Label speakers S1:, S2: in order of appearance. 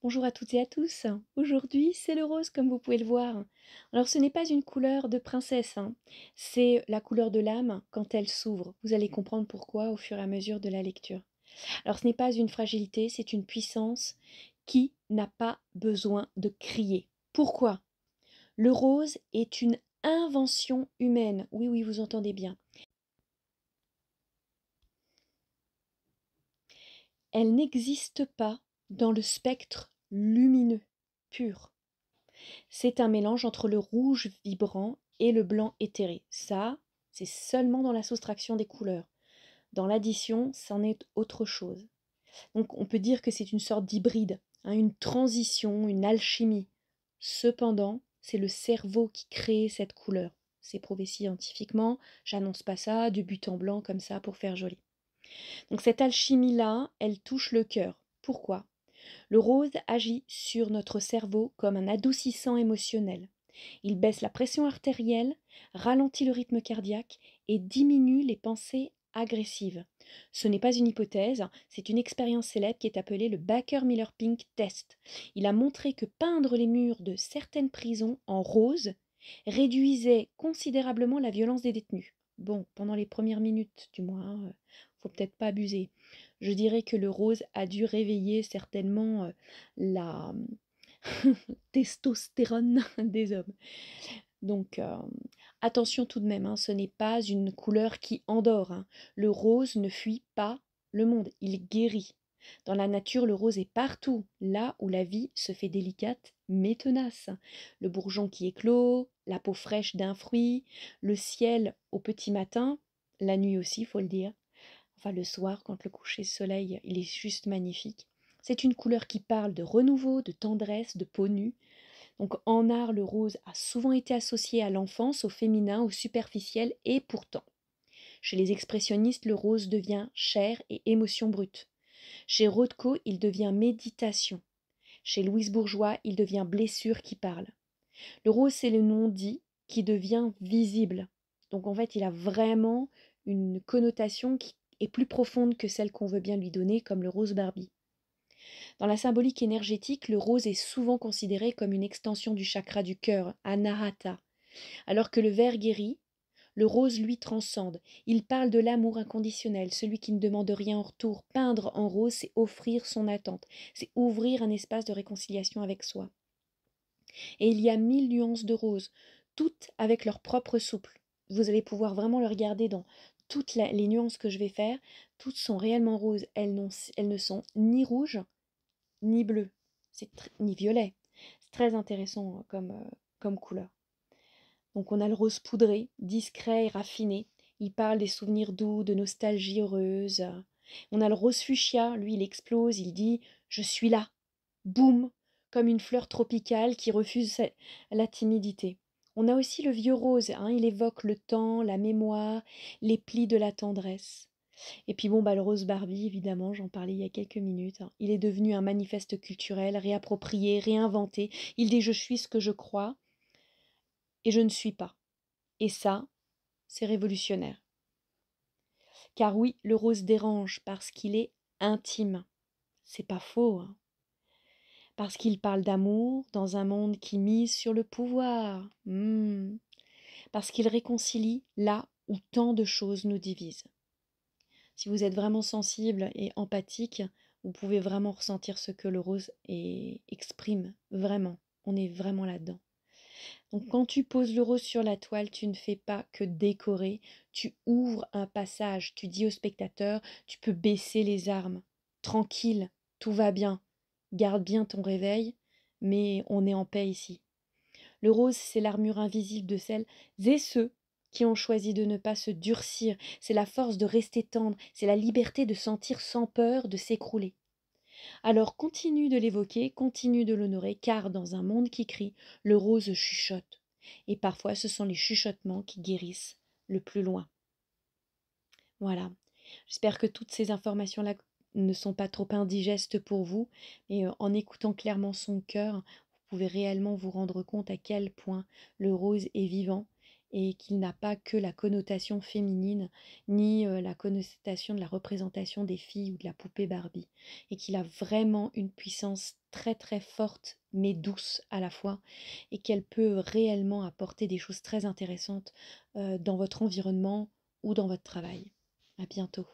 S1: Bonjour à toutes et à tous. Aujourd'hui, c'est le rose comme vous pouvez le voir. Alors ce n'est pas une couleur de princesse, hein. C'est la couleur de l'âme quand elle s'ouvre. Vous allez comprendre pourquoi au fur et à mesure de la lecture. Alors ce n'est pas une fragilité, c'est une puissance qui n'a pas besoin de crier. Pourquoi? Le rose est une invention humaine. Oui, oui, vous entendez bien. Elle n'existe pas dans le spectre lumineux pur. C'est un mélange entre le rouge vibrant et le blanc éthéré. Ça, c'est seulement dans la soustraction des couleurs. Dans l'addition, c'en est autre chose. Donc on peut dire que c'est une sorte d'hybride, hein, une transition, une alchimie. Cependant, c'est le cerveau qui crée cette couleur. C'est prouvé scientifiquement, j'annonce pas ça de but en blanc comme ça pour faire joli. Donc cette alchimie-là, elle touche le cœur. Pourquoi? Le rose agit sur notre cerveau comme un adoucissant émotionnel. Il baisse la pression artérielle, ralentit le rythme cardiaque et diminue les pensées agressives. Ce n'est pas une hypothèse, c'est une expérience célèbre qui est appelée le Baker-Miller-Pink Test. Il a montré que peindre les murs de certaines prisons en rose réduisait considérablement la violence des détenus. Bon, pendant les premières minutes du moins, faut peut-être pas abuser. Je dirais que le rose a dû réveiller certainement la testostérone des hommes. Donc, attention tout de même, hein, ce n'est pas une couleur qui endort, hein. Le rose ne fuit pas le monde, il guérit. Dans la nature, le rose est partout, là où la vie se fait délicate mais tenace. Le bourgeon qui éclot, la peau fraîche d'un fruit, le ciel au petit matin, la nuit aussi, faut le dire. Enfin, le soir, quand le coucher de soleil, il est juste magnifique. C'est une couleur qui parle de renouveau, de tendresse, de peau nue. Donc en art, le rose a souvent été associé à l'enfance, au féminin, au superficiel, et pourtant, chez les expressionnistes, le rose devient chair et émotion brute. Chez Rothko, il devient méditation. Chez Louise Bourgeois, il devient blessure qui parle. Le rose, c'est le non-dit qui devient visible. Donc en fait, il a vraiment une connotation qui est plus profonde que celle qu'on veut bien lui donner, comme le rose Barbie. Dans la symbolique énergétique, le rose est souvent considéré comme une extension du chakra du cœur, Anahata, alors que le vert guérit, le rose lui transcende. Il parle de l'amour inconditionnel, celui qui ne demande rien en retour. Peindre en rose, c'est offrir son attente, c'est ouvrir un espace de réconciliation avec soi. Et il y a 1000 nuances de rose, toutes avec leur propre souple. Vous allez pouvoir vraiment le regarder dans toutes les nuances que je vais faire. Toutes sont réellement roses. Elles ne sont ni rouges, ni bleues, ni violet. C'est très intéressant comme couleur. Donc on a le rose poudré, discret et raffiné. Il parle des souvenirs doux, de nostalgie heureuse. On a le rose fuchsia, lui il explose, il dit «Je suis là». Boum, comme une fleur tropicale qui refuse la timidité. On a aussi le vieux rose, hein, il évoque le temps, la mémoire, les plis de la tendresse. Et puis bon, bah, le rose Barbie, évidemment, j'en parlais il y a quelques minutes, hein. Il est devenu un manifeste culturel, réapproprié, réinventé. Il dit je suis ce que je crois et je ne suis pas. Et ça, c'est révolutionnaire. Car oui, le rose dérange parce qu'il est intime. C'est pas faux, hein. Parce qu'il parle d'amour dans un monde qui mise sur le pouvoir. Parce qu'il réconcilie là où tant de choses nous divisent. Si vous êtes vraiment sensible et empathique, vous pouvez vraiment ressentir ce que le rose exprime, vraiment. On est vraiment là-dedans. Donc quand tu poses le rose sur la toile, tu ne fais pas que décorer, tu ouvres un passage, tu dis au spectateur, tu peux baisser les armes, tranquille, tout va bien, garde bien ton réveil, mais on est en paix ici. Le rose, c'est l'armure invisible de celles et ceux qui ont choisi de ne pas se durcir, c'est la force de rester tendre, c'est la liberté de sentir sans peur de s'écrouler. Alors continue de l'évoquer, continue de l'honorer, car dans un monde qui crie, le rose chuchote. Et parfois ce sont les chuchotements qui guérissent le plus loin. Voilà. J'espère que toutes ces informations-là ne sont pas trop indigestes pour vous, mais en écoutant clairement son cœur, vous pouvez réellement vous rendre compte à quel point le rose est vivant et qu'il n'a pas que la connotation féminine, ni la connotation de la représentation des filles ou de la poupée Barbie, et qu'il a vraiment une puissance très très forte, mais douce à la fois, et qu'elle peut réellement apporter des choses très intéressantes dans votre environnement ou dans votre travail. À bientôt.